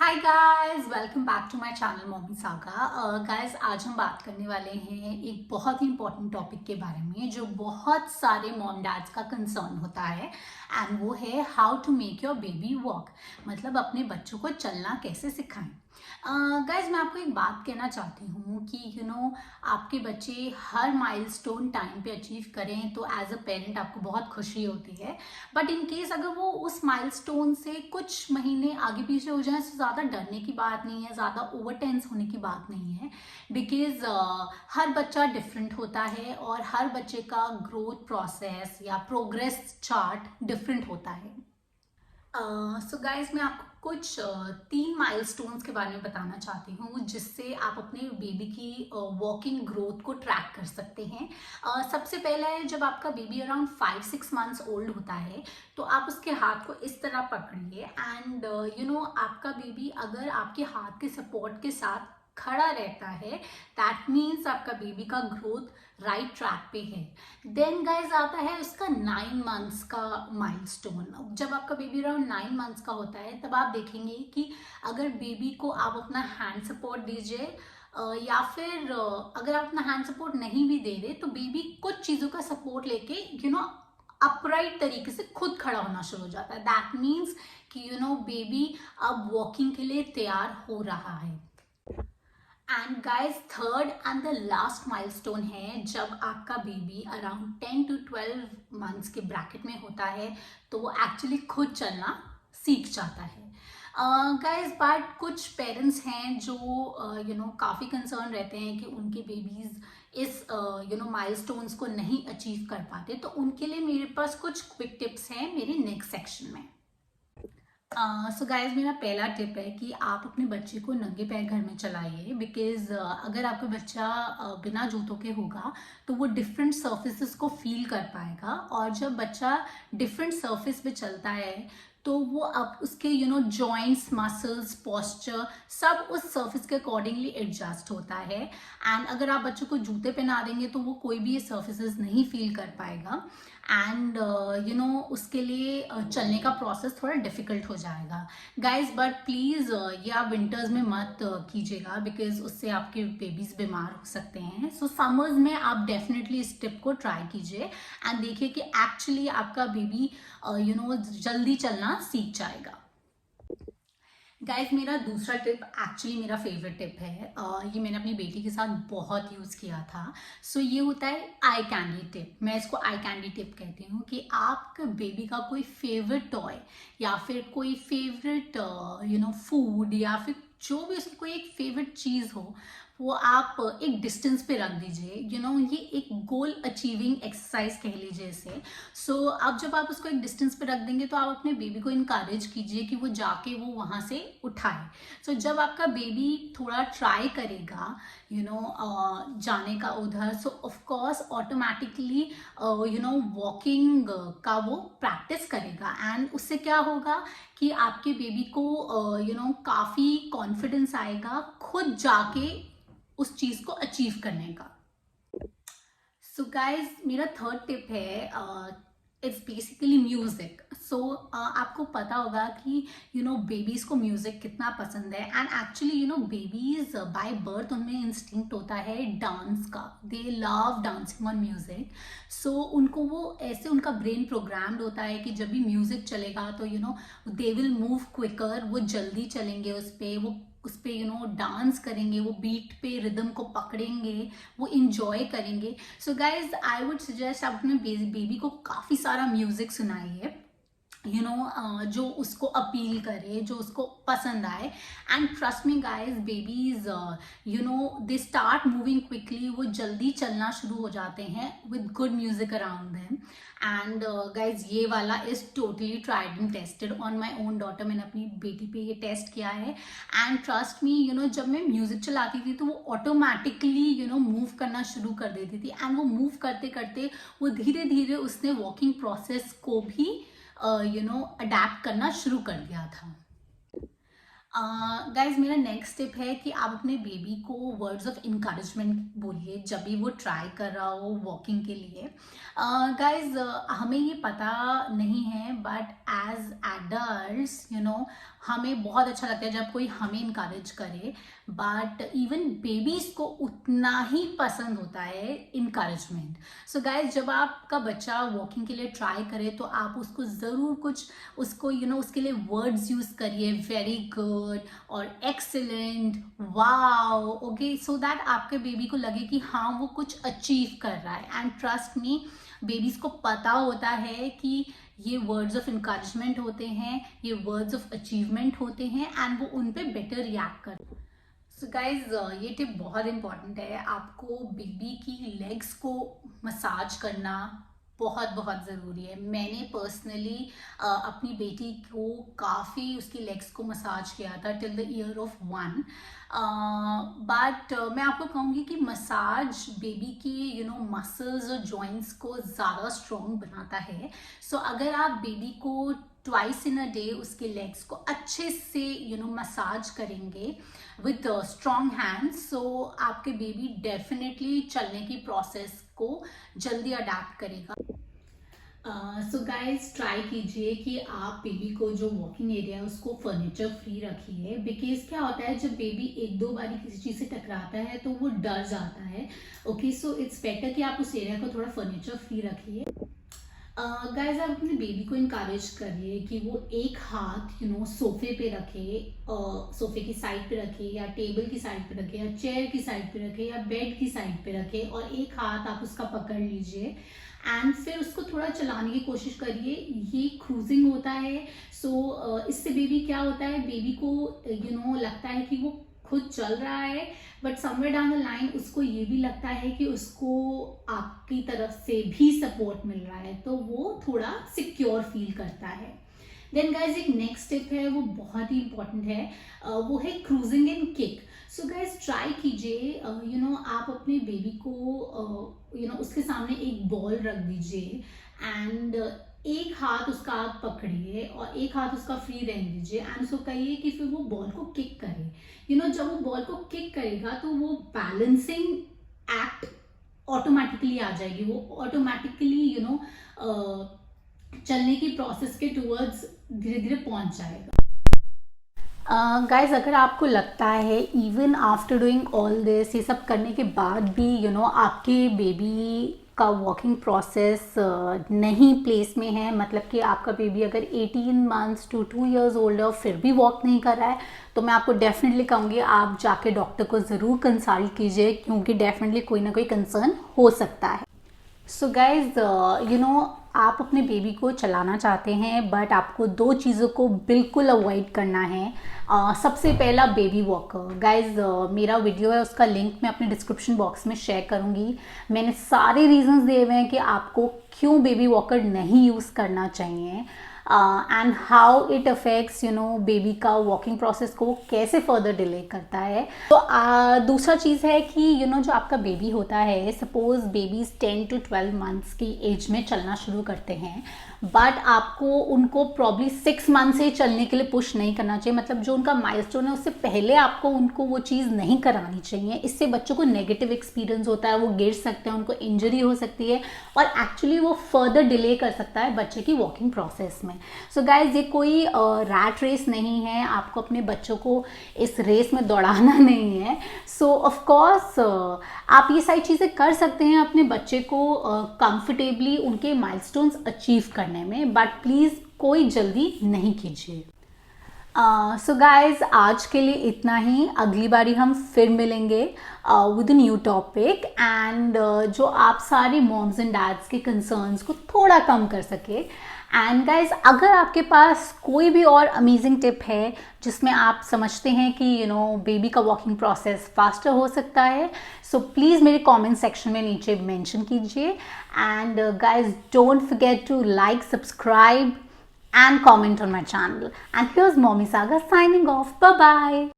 Hi guys, welcome back to my channel mommy saga. Guys, आज हम बात करने वाले हैं एक बहुत ही इंपॉर्टेंट टॉपिक के बारे में जो बहुत सारे मॉम डैड्स का कंसर्न होता है। एंड वो है how to make your baby walk, मतलब अपने बच्चों को चलना कैसे सिखाएं। गाइस, मैं आपको एक बात कहना चाहती हूँ कि आपके बच्चे हर माइलस्टोन टाइम पे अचीव करें तो एज अ पेरेंट आपको बहुत खुशी होती है। बट इन केस अगर वो उस माइलस्टोन से कुछ महीने आगे पीछे हो जाए तो ज़्यादा डरने की बात नहीं है, ज़्यादा ओवर टेंस होने की बात नहीं है। बिकॉज हर बच्चा डिफरेंट होता है और हर बच्चे का ग्रोथ प्रोसेस या प्रोग्रेस चार्ट डिफरेंट होता है। सो गाइज, मैं आपको कुछ 3 माइलस्टोन्स के बारे में बताना चाहती हूँ जिससे आप अपने बेबी की वॉकिंग ग्रोथ को ट्रैक कर सकते हैं। सबसे पहला है, जब आपका बेबी अराउंड 5-6 मंथ्स ओल्ड होता है तो आप उसके हाथ को इस तरह पकड़िए एंड आपका बेबी अगर आपके हाथ के सपोर्ट के साथ खड़ा रहता है, दैट मीन्स आपका बेबी का ग्रोथ राइट ट्रैक पे है। देन गाइज आता है उसका 9 मंथ्स का माइलस्टोन। जब आपका बेबी अराउंड 9 मंथ्स का होता है तब आप देखेंगे कि अगर बेबी को आप अपना हैंड सपोर्ट दीजिए या फिर अगर आप अपना हैंड सपोर्ट नहीं भी दे रहे तो बेबी कुछ चीज़ों का सपोर्ट लेके अपराइट तरीके से खुद खड़ा होना शुरू हो जाता है। दैट मीन्स कि बेबी अब वॉकिंग के लिए तैयार हो रहा है। And guys, third and the last milestone है जब आपका बेबी अराउंड 10 to 12 मंथ्स के ब्रैकेट में होता है तो वो एक्चुअली खुद चलना सीख जाता है। गाइज, बट कुछ पेरेंट्स हैं जो काफ़ी कंसर्न रहते हैं कि उनके बेबीज इस माइलस्टोन्स को नहीं अचीव कर पाते, तो उनके लिए मेरे पास कुछ क्विक टिप्स हैं मेरे नेक्स्ट सेक्शन में। सो गाइज, मेरा पहला टिप है कि आप अपने बच्चे को नंगे पैर घर में चलाइए। बिकॉज अगर आपका बच्चा बिना जूतों के होगा तो वो डिफरेंट सर्फेसिस को फील कर पाएगा, और जब बच्चा डिफरेंट सर्फेस पे चलता है तो वो अब उसके जॉइंट्स, मसल्स, पोस्चर सब उस सर्फेस के अकॉर्डिंगली एडजस्ट होता है। एंड अगर आप बच्चों को जूते पहना देंगे तो वो कोई भी ये सर्फेसिस नहीं फील कर पाएगा एंड उसके लिए चलने का प्रोसेस थोड़ा डिफिकल्ट हो जाएगा। गाइज, बट प्लीज़ ये आप विंटर्स में मत कीजिएगा बिकॉज उससे आपके बेबीज बीमार हो सकते हैं। सो समर्स में आप डेफिनेटली इस टिप को ट्राई कीजिए एंड देखिए कि एक्चुअली आपका बेबी जल्दी चलना सीख जाएगा। गाइज, मेरा दूसरा टिप एक्चुअली मेरा फेवरेट टिप है। ये मैंने अपनी बेटी के साथ बहुत यूज़ किया था। सो ये होता है आई कैंडी टिप। मैं इसको आई कैंडी टिप कहती हूँ कि आपके बेबी का कोई फेवरेट टॉय या फिर कोई फेवरेट फूड या फिर जो भी उसकी कोई एक फेवरेट चीज़ हो वो आप एक डिस्टेंस पे रख दीजिए। ये एक गोल अचीविंग एक्सरसाइज कह लीजिए इसे। सो अब जब आप उसको एक डिस्टेंस पे रख देंगे तो आप अपने बेबी को इनकरेज कीजिए कि वो जाके वो वहाँ से उठाए। सो जब आपका बेबी थोड़ा ट्राई करेगा जाने का उधर, सो ऑफकोर्स ऑटोमेटिकली वॉकिंग का वो प्रैक्टिस करेगा एंड उससे क्या होगा कि आपके बेबी को काफ़ी कॉन्फिडेंस आएगा खुद जाके उस चीज़ को अचीव करने का। सो गाइज, मेरा थर्ड टिप है इट्स बेसिकली म्यूजिक। सो आपको पता होगा कि बेबीज को म्यूजिक कितना पसंद है and actually babies by birth उनमें इंस्टिंक्ट होता है डांस का। They love dancing on music. So उनको वो ऐसे उनका ब्रेन प्रोग्राम्ड होता है कि जब भी म्यूजिक चलेगा तो दे विल मूव क्विकर, वो जल्दी चलेंगे उस पे डांस करेंगे, वो बीट पे रिदम को पकड़ेंगे, वो इंजॉय करेंगे। So guys, I would suggest आप अपने बेबी को काफ़ी सारा म्यूजिक सुनाइए जो उसको अपील करे, जो उसको पसंद आए। And trust me guys, babies they start moving quickly, वो जल्दी चलना शुरू हो जाते हैं with good music around them. And guys, ये वाला is totally tried and tested on my own daughter. मैंने अपनी बेटी पे ये टेस्ट किया है एंड ट्रस्ट मी जब मैं म्यूजिक चलाती थी तो वो ऑटोमेटिकली मूव करना शुरू कर देती थी एंड वो मूव करते करते वो धीरे धीरे उसने वॉकिंग प्रोसेस को भी अडेप्ट करना शुरू कर दिया था। गाइज, मेरा नेक्स्ट टिप है कि आप अपने बेबी को वर्ड्स ऑफ इंकरेजमेंट बोलिए जब भी वो ट्राई कर रहा हो वॉकिंग के लिए। गाइज, हमें ये पता नहीं है बट एज एडल्ट्स हमें बहुत अच्छा लगता है जब कोई हमें इनकरेज करे, बट इवन बेबीज को उतना ही पसंद होता है इनकरेजमेंट। सो गाइज, जब आपका बच्चा वॉकिंग के लिए ट्राई करे तो आप उसको ज़रूर कुछ उसको उसके लिए वर्ड्स यूज़ करिए, वेरी गुड और excellent, wow, okay, so that आपके बेबी को लगे कि हाँ वो कुछ अचीव कर रहा है। एंड ट्रस्ट मी, बेबीज को पता होता है कि ये वर्ड्स ऑफ इनकरेजमेंट होते हैं, ये वर्ड्स ऑफ अचीवमेंट होते हैं, एंड वो उन पे बेटर रिएक्ट करते हैं। सो गाइज, ये टिप बहुत इंपॉर्टेंट है। आपको बेबी की लेग्स को मसाज करना बहुत बहुत ज़रूरी है। मैंने पर्सनली अपनी बेटी को काफ़ी उसकी लेग्स को मसाज किया था till the year of 1, but मैं आपको कहूँगी कि मसाज बेबी की मसल्स और जॉइंट्स को ज़्यादा स्ट्रॉन्ग बनाता है। सो अगर आप बेबी को ट्वाइस इन अ डे उसके लेग्स को अच्छे से मसाज करेंगे विद स्ट्रॉन्ग हैंड्स, सो आपके बेबी डेफिनेटली चलने की प्रोसेस को जल्दी अडेप्ट करेगा। सो गाइज, ट्राई कीजिए कि आप बेबी को जो वॉकिंग एरिया है उसको फर्नीचर फ्री रखिए, बिकॉज क्या होता है जब बेबी एक दो बारी किसी चीज़ से टकराता है तो वो डर जाता है। ओके, सो इट्स बेटर कि आप उस एरिया को थोड़ा फर्नीचर फ्री रखिए। गाइज, आप अपने बेबी को इनकरेज करिए कि वो एक हाथ सोफे पे रखे, सोफे की साइड पे रखे, या टेबल की साइड पे रखे, या चेयर की साइड पे रखे, या बेड की साइड पे रखे, और एक हाथ आप उसका पकड़ लीजिए एंड फिर उसको थोड़ा चलाने की कोशिश करिए। ये क्रूजिंग होता है। सो इससे बेबी क्या होता है, बेबी को लगता है कि वो खुद चल रहा है, but somewhere down the line उसको ये भी लगता है कि उसको आपकी तरफ से भी सपोर्ट मिल रहा है, तो वो थोड़ा सिक्योर फील करता है। देन गाइज, एक नेक्स्ट स्टेप है, वो बहुत ही इंपॉर्टेंट है, वो है cruising and kick. So guys, try कीजिए, आप अपने बेबी को उसके सामने एक बॉल रख दीजिए एंड एक हाथ उसका आप पकड़िए और एक हाथ उसका फ्री रहने दीजिए एंड उसको कहिए कि फिर वो बॉल को किक करे। जब वो बॉल को किक करेगा तो वो बैलेंसिंग एक्ट ऑटोमेटिकली आ जाएगी, वो ऑटोमेटिकली चलने की प्रोसेस के टूवर्ड्स धीरे धीरे पहुंच जाएगा। गाइज, अगर आपको लगता है even after doing all this, ये सब करने के बाद भी आपके बेबी का वॉकिंग प्रोसेस नहीं प्लेस में है, मतलब कि आपका बेबी अगर 18 मंथ्स टू 2 इयर्स ओल्ड है और फिर भी वॉक नहीं कर रहा है, तो मैं आपको डेफिनेटली कहूँगी आप जाके डॉक्टर को ज़रूर कंसल्ट कीजिए, क्योंकि डेफिनेटली कोई ना कोई कंसर्न हो सकता है। सो गाइज, आप अपने बेबी को चलाना चाहते हैं, बट आपको 2 चीज़ों को बिल्कुल अवॉइड करना है। सबसे पहला, बेबी वॉकर। गाइज, मेरा वीडियो है, उसका लिंक मैं अपने डिस्क्रिप्शन बॉक्स में शेयर करूँगी। मैंने सारे रीजंस दिए हुए हैं कि आपको क्यों बेबी वॉकर नहीं यूज़ करना चाहिए and how it affects baby का वॉकिंग प्रोसेस को कैसे फर्दर डिले करता है। तो दूसरा चीज़ है कि जो आपका बेबी होता है, सपोज बेबीज 10 to 12 मंथ्स की एज में चलना शुरू करते हैं, बट आपको उनको प्रॉब्ली 6 मंथ से चलने के लिए पुश नहीं करना चाहिए। मतलब जो उनका माइलस्टोन है उससे पहले आपको उनको वो चीज़ नहीं करानी चाहिए। इससे बच्चों को नेगेटिव एक्सपीरियंस होता है, वो गिर सकते हैं, उनको इंजरी हो सकती है और एक्चुअली वो फर्दर डिले कर सकता है बच्चे की वॉकिंग प्रोसेस में। सो गाइज, ये कोई रैट रेस नहीं है, आपको अपने बच्चों को इस रेस में दौड़ाना नहीं है। सो ऑफ कोर्स आप ये सारी चीज़ें कर सकते हैं अपने बच्चे को कंफर्टेबली उनके माइलस्टोन्स अचीव करने में, बट प्लीज़ कोई जल्दी नहीं कीजिए। सो गाइज, आज के लिए इतना ही। अगली बारी हम फिर मिलेंगे विद न्यू टॉपिक एंड जो आप सारे मॉम्स एंड डैड्स के कंसर्न्स को थोड़ा कम कर सके। एंड गाइज, अगर आपके पास कोई भी और अमेजिंग टिप है जिसमें आप समझते हैं कि बेबी का वॉकिंग प्रोसेस फास्टर हो सकता है, सो प्लीज़ मेरे कमेंट सेक्शन में नीचे मेंशन कीजिए। And guys, don't forget to like, subscribe and comment on my channel. And here's Mommy Saga signing off. Bye bye.